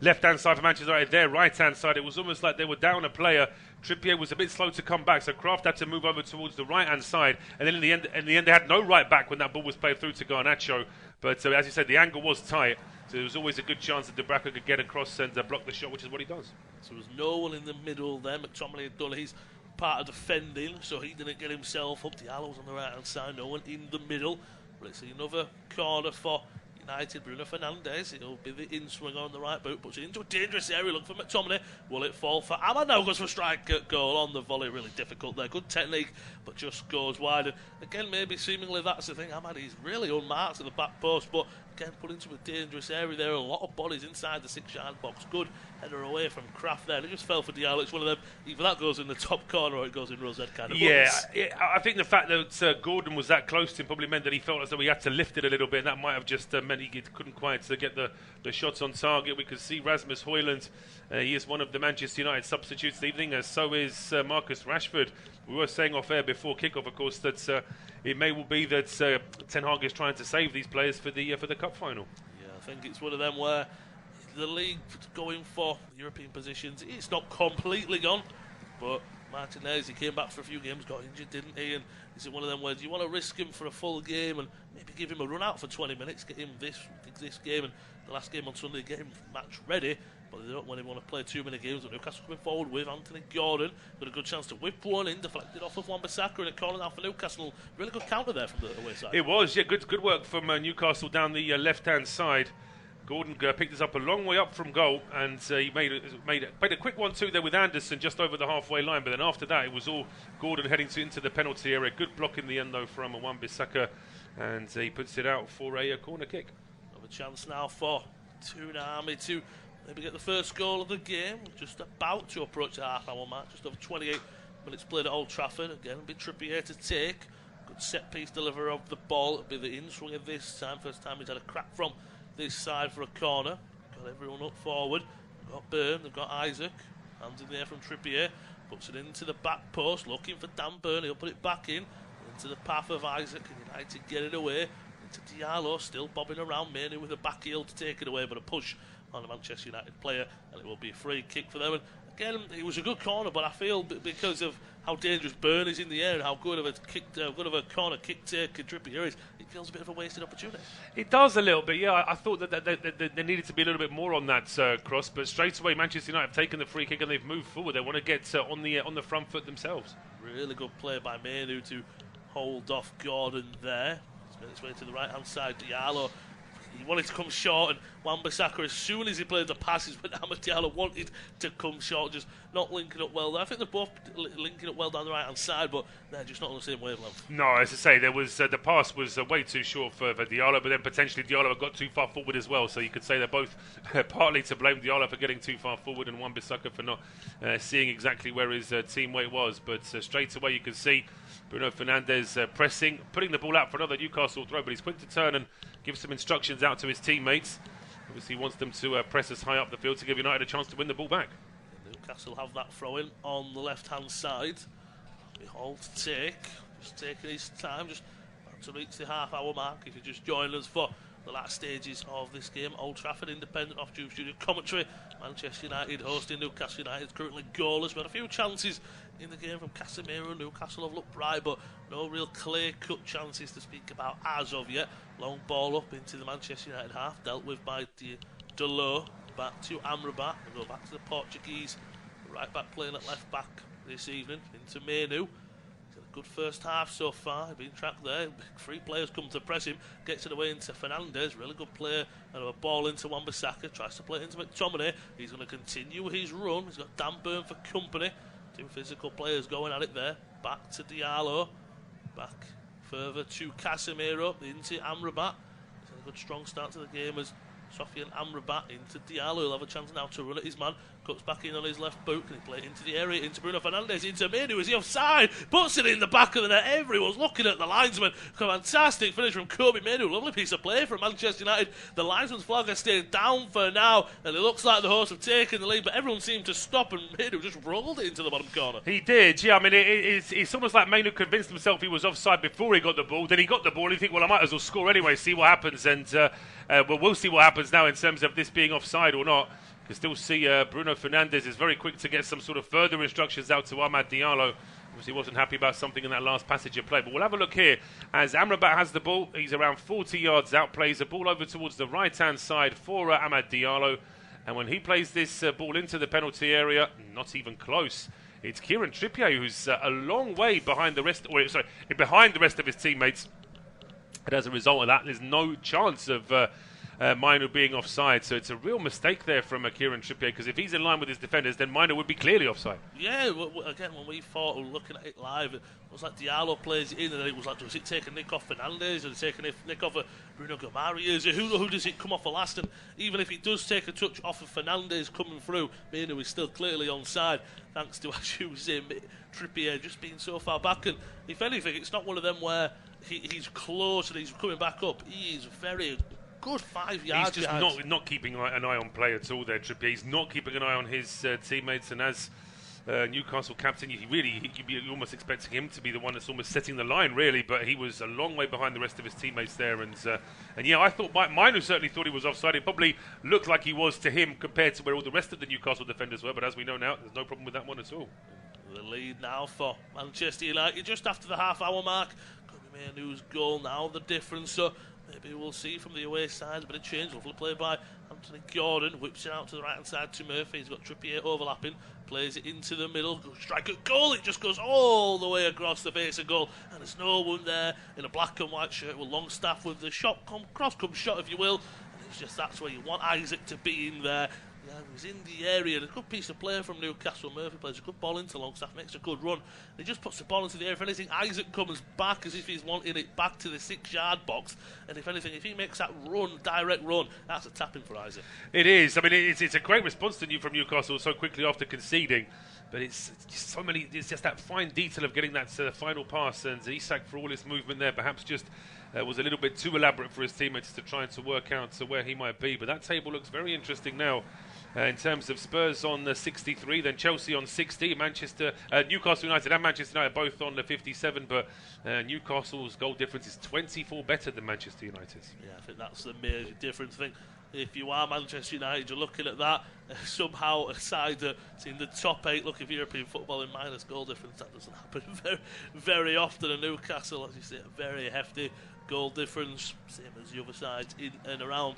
left-hand side for Manchester United. Their right-hand side, it was almost like they were down a player. Trippier was a bit slow to come back, so Kraft had to move over towards the right-hand side. And then in the end, they had no right back when that ball was played through to Garnacho. But as you said, the angle was tight. So there was always a good chance that Dubravka could get across and block the shot, which is what he does. So there was no one in the middle there. McTominay had done his part of defending, so he didn't get himself up. Diallo was on the right-hand side, no one in the middle. But it's another corner for United. Bruno Fernandes, it'll be the in-swing on the right boot, puts it into a dangerous area. Look for McTominay. Will it fall for Amad? Now goes for a strike at goal on the volley. Really difficult there. Good technique, but just goes wide. And again, maybe seemingly that's the thing. Amad is really unmarked at the back post, but again, put into a dangerous area there. A lot of bodies inside the 6-yard box. Good header away from Kraft there. It just fell for Diallo. It's one of them. Either that goes in the top corner or it goes in Rosette kind of. Yeah, I think the fact that Gordon was that close to him probably meant that he felt as though he had to lift it a little bit, and that might have just meant he couldn't quite get the shots on target. We could see Rasmus Højlund. He is one of the Manchester United substitutes this evening, so is Marcus Rashford. We were saying off air before kickoff, of course, that it may well be that Ten Hag is trying to save these players for the cup final. Yeah, I think it's one of them where the league going for European positions. It's not completely gone, but Martinez, he came back for a few games, got injured, didn't he? And is it one of them where do you want to risk him for a full game and maybe give him a run out for 20 minutes, get him this game and the last game on Sunday, get him match ready? But they don't want to play too many games. But Newcastle coming forward with Anthony Gordon. Got a good chance to whip one in, deflected off of Wan-Bissaka, and a corner now for Newcastle. Really good counter there from the away side. It was, yeah, good work from Newcastle down the left-hand side. Gordon picked us up a long way up from goal, and he made a quick 1-2 there with Anderson just over the halfway line. But then after that, it was all Gordon heading into the penalty area. Good block in the end, though, from Wan-Bissaka, and he puts it out for a corner kick. Another chance now for Toonami to maybe get the first goal of the game. Just about to approach the half-hour mark. Just over 28 minutes played at Old Trafford. Again, a bit Trippier to take. Good set-piece delivery of the ball. It'll be the in-swing of this time. First time he's had a crack from this side for a corner. Got everyone up forward. They've got Byrne, they've got Isaac. Hands in the air from Trippier. Puts it into the back post. Looking for Dan Byrne. He'll put it back in. Into the path of Isaac. And United get it away. Into Diallo. Still bobbing around. Mainoo with a back heel to take it away. But a push on a Manchester United player, and it will be a free kick for them. And again, it was a good corner, but I feel because of how dangerous Burn is in the air and how good of a corner kick taker Trippier is, it feels a bit of a wasted opportunity. It does a little bit, yeah. I thought that there needed to be a little bit more on that cross, but straight away Manchester United have taken the free kick and they've moved forward. They want to get on the front foot themselves. Really good play by Mainoo to hold off Gordon there. He's made his way to the right hand side. Diallo, he wanted to come short, and Wan-Bissaka, as soon as he played the passes, but Amad Diallo wanted to come short, just not linking up well there. I think they're both linking up well down the right hand side, but they're just not on the same wavelength. No, as I say, there was the pass was way too short for Diallo, but then potentially Diallo got too far forward as well. So you could say they're both partly to blame. Diallo for getting too far forward, and Wan-Bissaka for not seeing exactly where his teammate was. But straight away you can see Bruno Fernandes pressing, putting the ball out for another Newcastle throw, but he's quick to turn and give some instructions out to his teammates. Obviously he wants them to press as high up the field to give United a chance to win the ball back. Newcastle have that throw-in on the left-hand side. Behold to take, just taking his time, just about to reach the half-hour mark. If you just join us for the last stages of this game, Old Trafford, independent off-tube studio commentary. Manchester United hosting Newcastle United, currently goalless. We had a few chances in the game from Casemiro. Newcastle have looked bright, but no real clear-cut chances to speak about as of yet. Long ball up into the Manchester United half, dealt with by Diallo. Back to Amrabat. We'll go back to the Portuguese right back playing at left back this evening, into Mainoo. Good first half so far, being tracked there. 3 players come to press him, gets it away into Fernandes, really good player, and a ball into Wan-Bissaka, tries to play it into McTominay. He's going to continue his run. He's got Dan Burn for company. 2 physical players going at it there. Back to Diallo, back further to Casemiro, into Amrabat. He's had a good strong start to the game as Sofian Amrabat into Diallo. He'll have a chance now to run at his man. Cuts back in on his left boot. Can he play it into the area? Into Bruno Fernandes. Into Mainoo. Is he offside? Puts it in the back of the net. Everyone's looking at the linesman. Fantastic finish from Kobbie Mainoo. Lovely piece of play from Manchester United. The linesman's flag has stayed down for now, and it looks like the hosts have taken the lead, but everyone seemed to stop, and Mainoo just rolled it into the bottom corner. He did, yeah. I mean, it's almost like Mainoo convinced himself he was offside before he got the ball. Then he got the ball and he think, well, I might as well score anyway, see what happens. And we'll see what happens now in terms of this being offside or not. You can still see Bruno Fernandes is very quick to get some sort of further instructions out to Amad Diallo. Obviously wasn't happy about something in that last passage of play. But we'll have a look here as Amrabat has the ball. He's around 40 yards out, plays the ball over towards the right-hand side for Amad Diallo. And when he plays this ball into the penalty area, not even close. It's Kieran Trippier who's a long way behind the rest, behind the rest of his teammates. And as a result of that, there's no chance of Mainoo being offside. So it's a real mistake there from Kieran Trippier, because if he's in line with his defenders, then Mainoo would be clearly offside. Yeah, again, when we thought, looking at it live, it was like Diallo plays it in, and then it was like, does it take a nick off Fernandes, or does it take a nick off Bruno Guimaraes? Who does it come off for last? And even if it does take a touch off of Fernandes coming through, Mainoo is still clearly onside, thanks to, as you say, Trippier just being so far back. And if anything, it's not one of them where he's close and he's coming back up. He is very good 5 yards. He's just not keeping an eye on play at all there, Trippier. He's not keeping an eye on his teammates, and as Newcastle captain, you're almost expecting him to be the one that's almost setting the line, really, but he was a long way behind the rest of his teammates there, and yeah, I thought Mainoo certainly thought he was offside. It probably looked like he was to him compared to where all the rest of the Newcastle defenders were, but as we know now, there's no problem with that one at all. The lead now for Manchester United just after the half-hour mark. Kobbie Mainoo's goal now the difference, so maybe we'll see from the away side a bit of change. Lovely play by Anthony Gordon, whips it out to the right hand side to Murphy. He's got Trippier overlapping, plays it into the middle, strike a goal. It just goes all the way across the face of goal, and there's no one there in a black and white shirt with Longstaff with the shot cross-come shot, if you will. And it's just that's where you want Isaac to be in there. Yeah, he was in the area. A good piece of play from Newcastle. Murphy plays a good ball into Longstaff, makes a good run. He just puts the ball into the air. If anything, Isaac comes back as if he's wanting it back to the 6-yard box. And if anything, if he makes that run, direct run, that's a tapping for Isaac. It is. I mean, it's a great response to from Newcastle so quickly after conceding. But it's just so many. It's just that fine detail of getting that final pass, and Isak, for all his movement there, perhaps just was a little bit too elaborate for his teammates to try and to work out where he might be. But that table looks very interesting now. In terms of Spurs on the 63, then Chelsea on 60, Newcastle United and Manchester United both on the 57, but Newcastle's goal difference is 24 better than Manchester United's. Yeah, I think that's the major difference. I think if you are Manchester United, you're looking at that, somehow a side that's in the top 8 looking for European football in minus goal difference. That doesn't happen very, very often. And Newcastle, as you say, a very hefty goal difference, same as the other sides in and around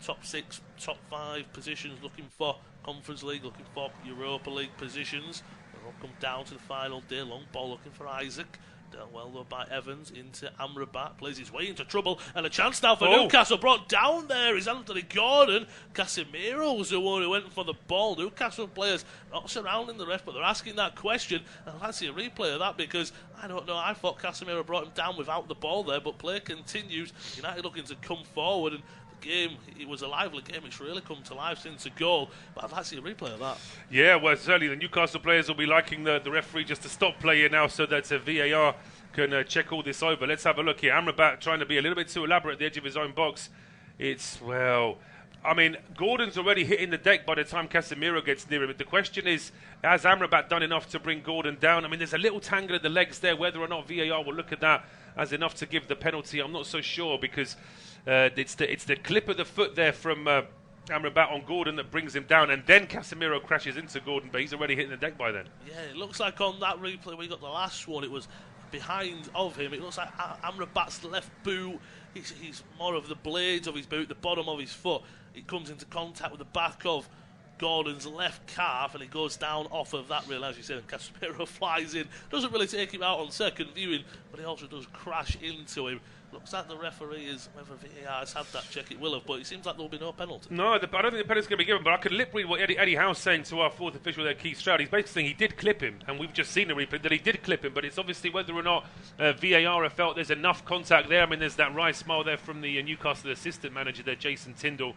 top 6, top 5 positions, looking for Conference League, looking for Europa League positions. They'll come down to the final day. Long ball looking for Isaac. Dealt well though by Evans into Amrabat, plays his way into trouble, and a chance now for Newcastle. Brought down there is Anthony Gordon. Casemiro was the one who went for the ball. Newcastle players not surrounding the ref, but they're asking that question. And I'd like to see a replay of that, because I don't know, I thought Casemiro brought him down without the ball there, but play continues. United looking to come forward, and game, it was a lively game. It's really come to life since a goal, but I'd like to see a replay of that. Yeah, well, certainly the Newcastle players will be liking the referee just to stop play here now, so that VAR can check all this over. Let's have a look here. Amrabat trying to be a little bit too elaborate at the edge of his own box. Gordon's already hitting the deck by the time Casemiro gets near him. The question is, has Amrabat done enough to bring Gordon down? I mean, there's a little tangle in the legs there. Whether or not VAR will look at that as enough to give the penalty, I'm not so sure, because it's the clip of the foot there from Amrabat on Gordon that brings him down, and then Casemiro crashes into Gordon, but he's already hitting the deck by then. Yeah, it looks like on that replay we got the last one, it was behind of him. It looks like Amrabat's left boot, he's more of the blades of his boot, the bottom of his foot. It comes into contact with the back of Gordon's left calf, and it goes down off of that rail, as you said, and Casemiro flies in. Doesn't really take him out on second viewing, but he also does crash into him. Looks like the referee is, whether VAR has had that check, it will have, but it seems like there will be no penalty. No, I don't think the penalty's going to be given, but I could lip read what Eddie Howe's saying to our fourth official there, Keith Stroud. He's basically saying he did clip him, and we've just seen the replay that he did clip him, but it's obviously whether or not VAR have felt there's enough contact there. I mean, there's that wry smile there from the Newcastle assistant manager there, Jason Tyndall.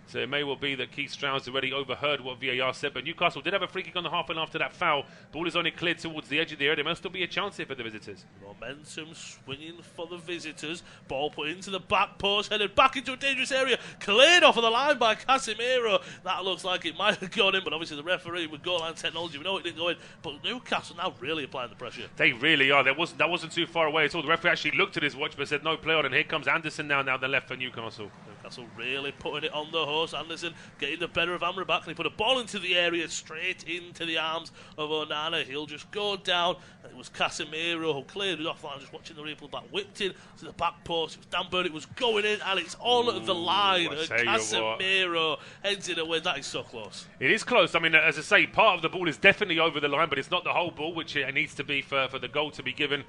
So it may well be that Keith Stroud's already overheard what VAR said, but Newcastle did have a free kick on the half and after that foul. Ball is only cleared towards the edge of the area. There must still be a chance here for the visitors. Momentum swinging for the visitors. Ball put into the back post, headed back into a dangerous area. Cleared off of the line by Casemiro. That looks like it might have gone in, but obviously the referee with goal line technology, we know it didn't go in. But Newcastle now really applying the pressure. They really are. That wasn't too far away at all. The referee actually looked at his watch but said no play on, and here comes Anderson now the left for Newcastle. Newcastle really putting it on the horse. Anderson getting the better of Amrabat, and he put a ball into the area, straight into the arms of Onana. He'll just go down. And it was Casemiro who cleared it off. I'm just watching the replay back, whipped in to the back post. It was Dan Burn. It was going in, and it's on the line. And Casemiro heads it away. That is so close. It is close. I mean, as I say, part of the ball is definitely over the line, but it's not the whole ball, which it needs to be for the goal to be given.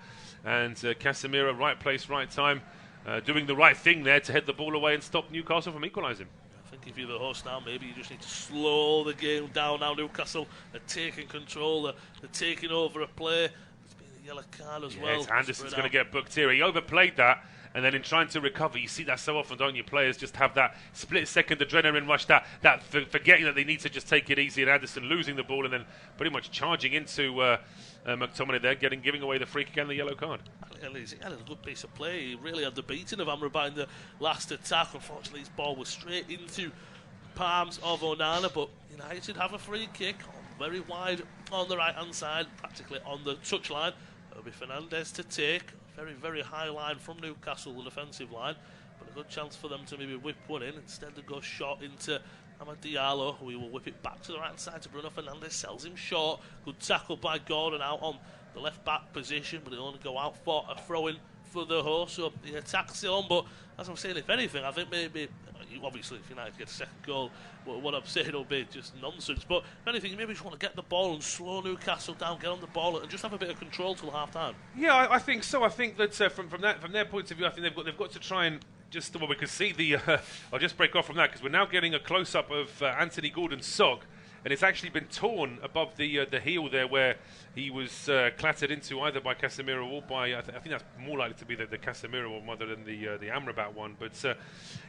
And Casemiro, right place, right time, doing the right thing there to head the ball away and stop Newcastle from equalising. I think if you're the host now, maybe you just need to slow the game down now. Newcastle are taking control, they're taking over a play. There's been a yellow card as well. Anderson's going to get booked here. He overplayed that, and then in trying to recover, you see that so often, don't you? Players just have that split-second adrenaline rush, that forgetting that they need to just take it easy, and Anderson losing the ball and then pretty much charging into McTominay there, giving away the free kick and the yellow card. He had a good piece of play. He really had the beating of Amrabat in the last attack. Unfortunately, his ball was straight into palms of Onana, but United have a free kick very wide on the right-hand side, practically on the touchline. It'll be Fernandes to take. Very, very high line from Newcastle, the defensive line, but a good chance for them to maybe whip one in. Instead, they go short into Amad Diallo, who will whip it back to the right side to Bruno Fernandes, sells him short. Good tackle by Gordon out on the left back position, but he'll only go out for a throw-in for the host. So the attack's still on, but as I'm saying, if anything, I think maybe, obviously if United get a second goal, what I'm saying will be just nonsense, but if anything, you maybe just want to get the ball and slow Newcastle down, get on the ball and just have a bit of control till half-time. Yeah, I think so. I think that from their point of view, I think they've got to try and just, well, we can see the I'll just break off from that, because we're now getting a close-up of Anthony Gordon's sock, and it's actually been torn above the heel there, where he was clattered into either by Casemiro or by, I think that's more likely to be the Casemiro one rather than the Amrabat one. But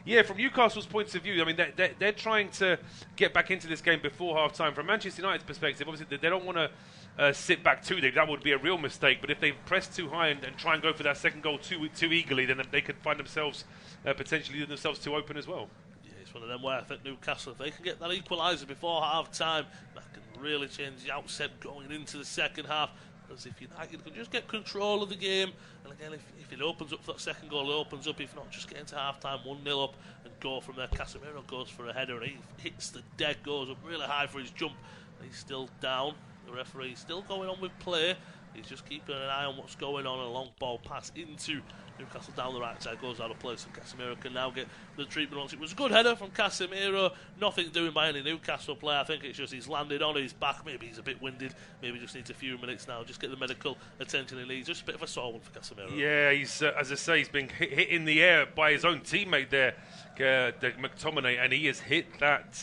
yeah, from Newcastle's point of view, I mean, they're trying to get back into this game before half-time. From Manchester United's perspective, obviously they don't want to sit back too deep. That would be a real mistake. But if they press too high and try and go for that second goal too eagerly, then they could find themselves potentially leaving themselves too open as well. Yeah, it's one of them where I think Newcastle, if they can get that equaliser before half-time, that can really change the outset going into the second half. As if United can just get control of the game, and again, if it opens up for that second goal, it opens up. If not, just get into half-time 1-0 up and go from there. Casemiro goes for a header, and he hits the deck, goes up really high for his jump, and he's still down. The referee's still going on with play. He's just keeping an eye on what's going on. A long ball pass into Newcastle down the right side, goes out of place, and Casemiro can now get the treatment once. It was a good header from Casemiro, nothing doing by any Newcastle player. I think it's just he's landed on his back. Maybe he's a bit winded, maybe just needs a few minutes now, just get the medical attention he needs. Just a bit of a sore one for Casemiro. Yeah, he's as I say, he's been hit in the air by his own teammate there, McTominay, and he has hit that.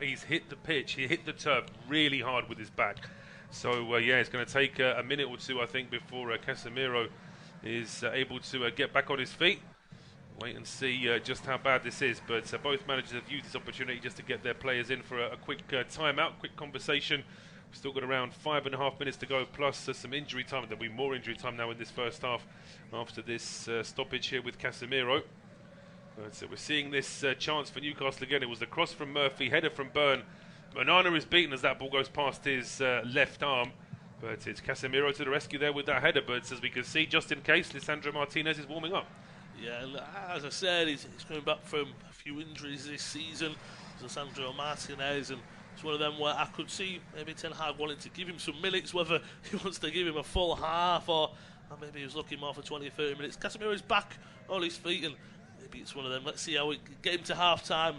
He's hit the pitch, he hit the turf really hard with his back. So yeah, it's going to take a minute or two, I think, before Casemiro is able to get back on his feet. Wait and see just how bad this is. But both managers have used this opportunity just to get their players in for a quick timeout, quick conversation. We've still got around 5.5 minutes to go, plus some injury time. There'll be more injury time now in this first half after this stoppage here with Casemiro. But we're seeing this chance for Newcastle again. It was the cross from Murphy, header from Byrne. Onana is beaten as that ball goes past his left arm. But it's Casemiro to the rescue there with that header. But as we can see, just in case, Lisandro Martinez is warming up. Yeah, as I said, he's coming back from a few injuries this season. Lisandro Martinez, and it's one of them where I could see maybe Ten Hag wanting to give him some minutes, whether he wants to give him a full half or maybe he was looking more for 20 or 30 minutes. Casemiro's back on his feet, and maybe it's one of them. Let's see how we get him to half-time.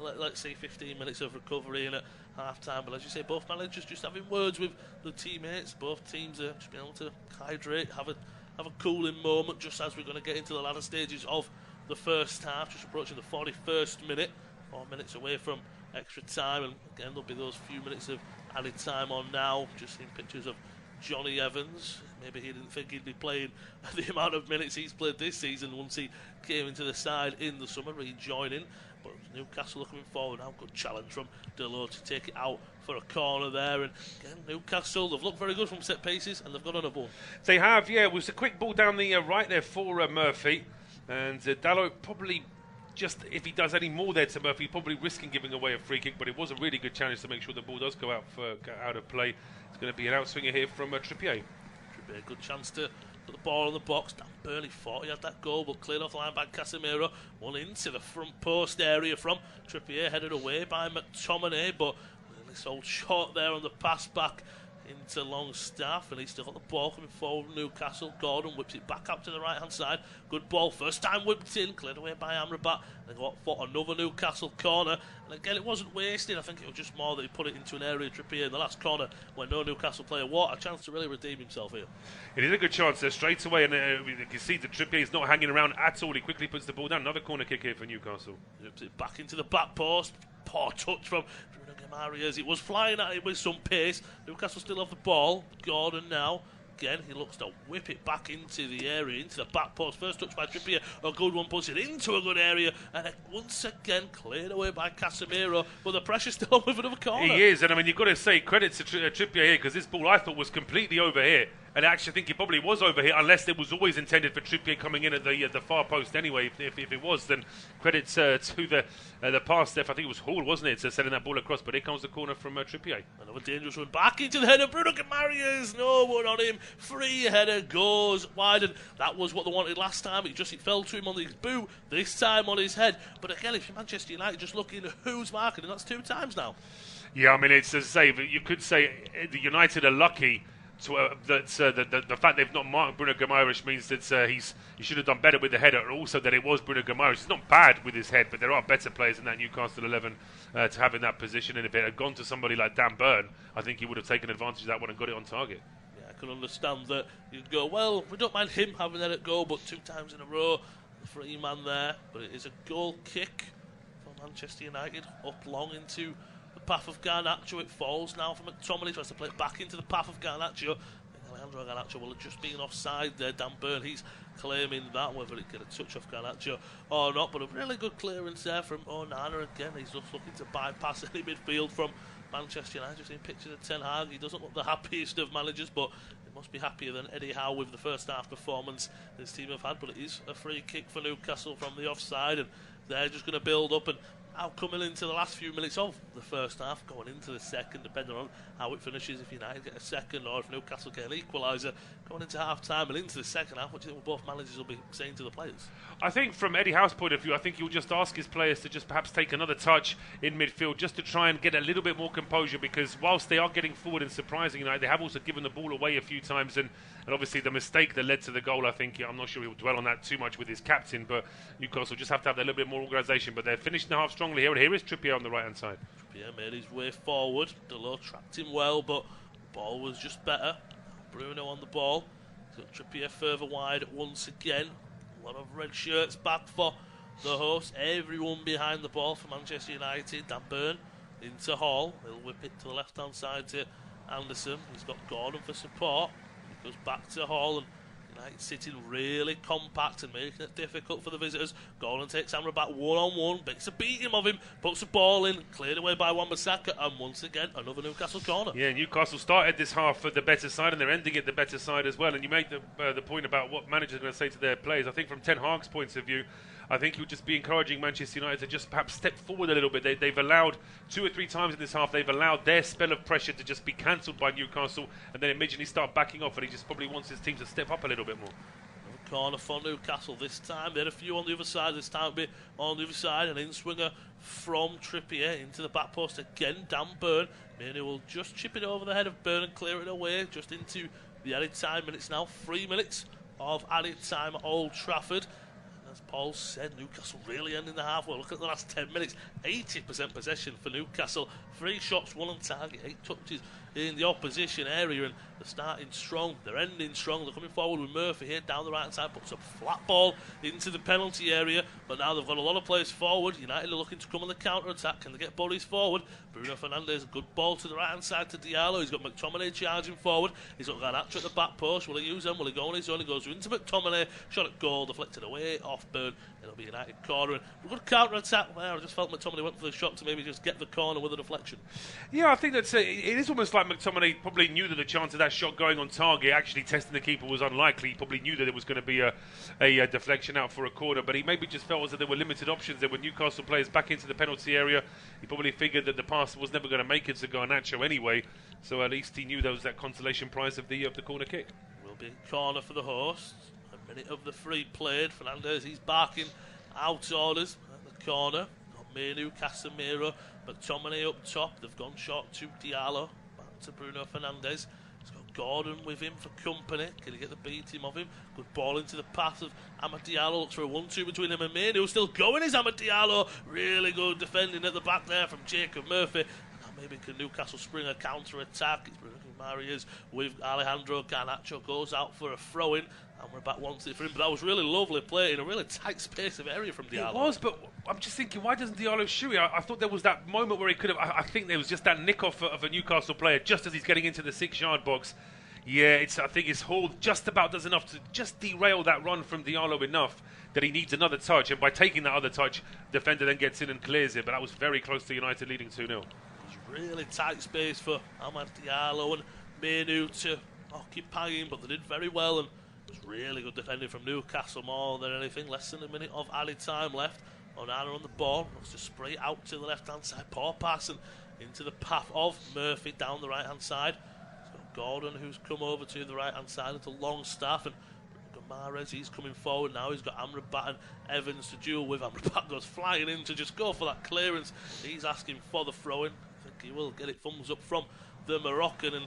Let's see 15 minutes of recovery in at half-time. But as you say, both managers just having words with the teammates. Both teams are just being able to hydrate, have a cooling moment just as we're going to get into the latter stages of the first half, just approaching the 41st minute, 4 minutes away from extra time. And again, there'll be those few minutes of added time on now. Just seeing pictures of Johnny Evans. Maybe he didn't think he'd be playing the amount of minutes he's played this season once he came into the side in the summer, rejoining. But Newcastle looking forward now. Good challenge from Diallo to take it out for a corner there. And again, Newcastle, they've looked very good from set pieces, and they've got another one. They have, yeah. It was a quick ball down the right there for Murphy. And Diallo probably, just if he does any more there to Murphy, probably risking giving away a free kick. But it was a really good challenge to make sure the ball does go out of play. It's going to be an outswinger here from Trippier. Trippier, good chance to put the ball in the box. Dan Burnley thought he had that goal, but cleared off the line by Casemiro. One into the front post area from Trippier, headed away by McTominay, but really sold short there on the pass back into Longstaff, and he's still got the ball coming forward from Newcastle. Gordon whips it back up to the right hand side. Good ball, first time whipped in, cleared away by Amrabat. They got for another Newcastle corner, and again it wasn't wasted. I think it was just more that he put it into an area Trippier in the last corner when no Newcastle player. What a chance to really redeem himself here. It is a good chance there straight away, and you can see that Trippier is not hanging around at all. He quickly puts the ball down. Another corner kick here for Newcastle. Zips it back into the back post. Poor touch from Marias. It was flying at him with some pace. Newcastle still have the ball. Gordon now. Again, he looks to whip it back into the area, into the back post. First touch by Trippier, a good one, puts it into a good area, and once again cleared away by Casemiro, but the pressure's still on with another corner. He is, and I mean, you've got to say credit to Trippier here, because this ball I thought was completely over here, and I actually think it probably was over here, unless it was always intended for Trippier coming in at the far post anyway. If it was, then credit to the pass there. I think it was Hall, wasn't it, sending that ball across, but here comes the corner from Trippier. Another dangerous one, back into the header, Bruno Marias, no one on him, free header, goes wide, and that was what they wanted last time. It fell to him on his boot, this time on his head. But again, if you're Manchester United, just looking at who's marking, and that's 2 times now. Yeah, I mean, it's as I say, you could say the United are lucky that the fact they've not marked Bruno Guimaraes means that he should have done better with the header, and also that it was Bruno Guimaraes. It's not bad with his head, but there are better players in that Newcastle 11 to have in that position. And if it had gone to somebody like Dan Burn, I think he would have taken advantage of that one and got it on target. Yeah, I can understand that you'd go, well, we don't mind him having that at goal, but 2 times in a row, the free man there. But it is a goal kick for Manchester United, up long into the path of Garnacho. It falls now from McTominay, tries to play it back into the path of Garnacho. Alejandro Garnacho will have just been offside there. Dan Burn, he's claiming that, whether it get a touch off Garnacho or not. But a really good clearance there from Onana. Again, he's just looking to bypass any midfield from Manchester United. Just seeing pictures of Ten Hag. He doesn't look the happiest of managers, but he must be happier than Eddie Howe with the first half performance this team have had. But it is a free kick for Newcastle from the offside, and they're just going to build up, and Now coming into the last few minutes of the first half, going into the second, depending on how it finishes, if United get a second or if Newcastle get an equaliser, going into half-time and into the second half, what do you think both managers will be saying to the players? I think from Eddie Howe's point of view, I think he'll just ask his players to just perhaps take another touch in midfield just to try and get a little bit more composure, because whilst they are getting forward and surprising United, they have also given the ball away a few times, and obviously the mistake that led to the goal, I think, I'm not sure he'll dwell on that too much with his captain, but Newcastle just have to have a little bit more organisation. But they're finishing the half strongly here, and here is Trippier on the right-hand side. Trippier made his way forward. Diallo tracked him well, but the ball was just better. Bruno on the ball. He's got Trippier further wide once again. A lot of red shirts back for the host. Everyone behind the ball for Manchester United. Dan Burn into Hall. He'll whip it to the left-hand side to Anderson. He's got Gordon for support. He goes back to Hall, and United sitting really compact and making it difficult for the visitors. Gordon takes Amrabat one-on-one, makes a beating of him, puts the ball in, cleared away by Wan-Bissaka, and once again, another Newcastle corner. Yeah, Newcastle started this half for the better side, and they're ending it the better side as well. And you made the point about what managers are going to say to their players. I think from Ten Hag's point of view, I think he'll just be encouraging Manchester United to just perhaps step forward a little bit. They've allowed 2 or 3 times in this half, they've allowed their spell of pressure to just be cancelled by Newcastle, and then immediately start backing off, and he just probably wants his team to step up a little bit more. Corner for Newcastle this time. They had a few on the other side. This time be on the other side. An in-swinger from Trippier into the back post again. Dan Burn. Mainoo will just chip it over the head of Burn and clear it away just into the added time minutes now. 3 minutes of added time at Old Trafford. As Paul said, Newcastle really ending the half. Well, look at the last 10 minutes. 80% possession for Newcastle. 3 shots, 1 on target, 8 touches in the opposition area, and they're starting strong, they're ending strong. They're coming forward with Murphy here down the right hand side, puts a flat ball into the penalty area, but now they've got a lot of players forward. United are looking to come on the counter attack. Can they get bodies forward? Bruno Fernandes, a good ball to the right hand side to Diallo. He's got McTominay charging forward. He's got Garnacho at the back post. Will he use them? Will he go on his own? He goes into McTominay, shot at goal, deflected away off Burn. It'll be United corner, and a good counter attack there. I just felt McTominay went for the shot to maybe just get the corner with a deflection. Yeah, I think that's it is almost like McTominay probably knew that the chance of that shot going on target, actually testing the keeper, was unlikely. He probably knew that it was going to be a deflection out for a corner, but he maybe just felt as though there were limited options. There were Newcastle players back into the penalty area. He probably figured that the pass was never going to make it to Garnacho anyway, so at least he knew there was that consolation prize of the corner kick. Will be corner for the hosts. A minute of the free played. Fernandes, he's barking out orders at the corner. Got Mainoo, Casemiro, McTominay up top. They've gone short to Diallo. Back to Bruno Fernandes. He's got Gordon with him for company. Can he get the beating of him? Good ball into the path of Amad Diallo. Looks for a 1-2 between him and Mainoo. Still going is Amad Diallo. Really good defending at the back there from Jacob Murphy. Maybe can Newcastle spring a counter-attack? It's Bruno Marias with Alejandro Garnacho goes out for a throw-in, and we're back once it for him. But that was really lovely play in a really tight space of area from Diallo. It was, but I'm just thinking, why doesn't Diallo shoot it? I thought there was that moment where he could have. I think there was just that nick-off of a Newcastle player just as he's getting into the 6-yard box. Yeah, I think his hold just about does enough to just derail that run from Diallo enough that he needs another touch, and by taking that other touch, defender then gets in and clears it. But that was very close to United leading 2-0. Really tight space for Amad Diallo and Mainoo to occupy him, but they did very well, and it was really good defending from Newcastle more than anything. Less than a minute of added time left. Onana on the ball, wants to spray it out to the left hand side. Poor pass and into the path of Murphy down the right hand side. He's got Gordon who's come over to the right hand side into Longstaff, and Mahrez, he's coming forward now. He's got Amrabat and Evans to duel with. Amrabat goes flying in to just go for that clearance. He's asking for the throw-in. I think he will get it. Thumbs up from the Moroccan, and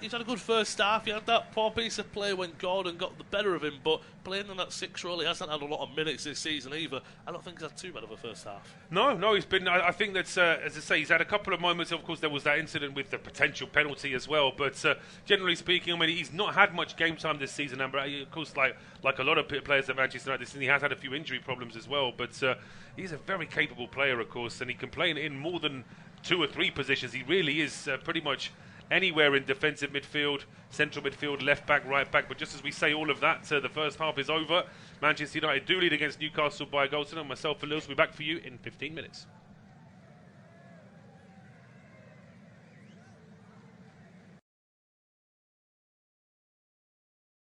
he's had a good first half. He had that poor piece of play when Gordon got the better of him, but playing in that 6 role, he hasn't had a lot of minutes this season either. I don't think he's had too bad of a first half. No, he's been. I think that's as I say, he's had a couple of moments. Of course, there was that incident with the potential penalty as well. But generally speaking, I mean, he's not had much game time this season. And of course, like a lot of players at Manchester United this season, he has had a few injury problems as well. But he's a very capable player, of course, and he can play in more than 2 or 3 positions. He really is pretty much anywhere in defensive midfield, central midfield, left back, right back. But just as we say all of that, the first half is over. Manchester United do lead against Newcastle by a goal. And myself and Lewis will be back for you in 15 minutes.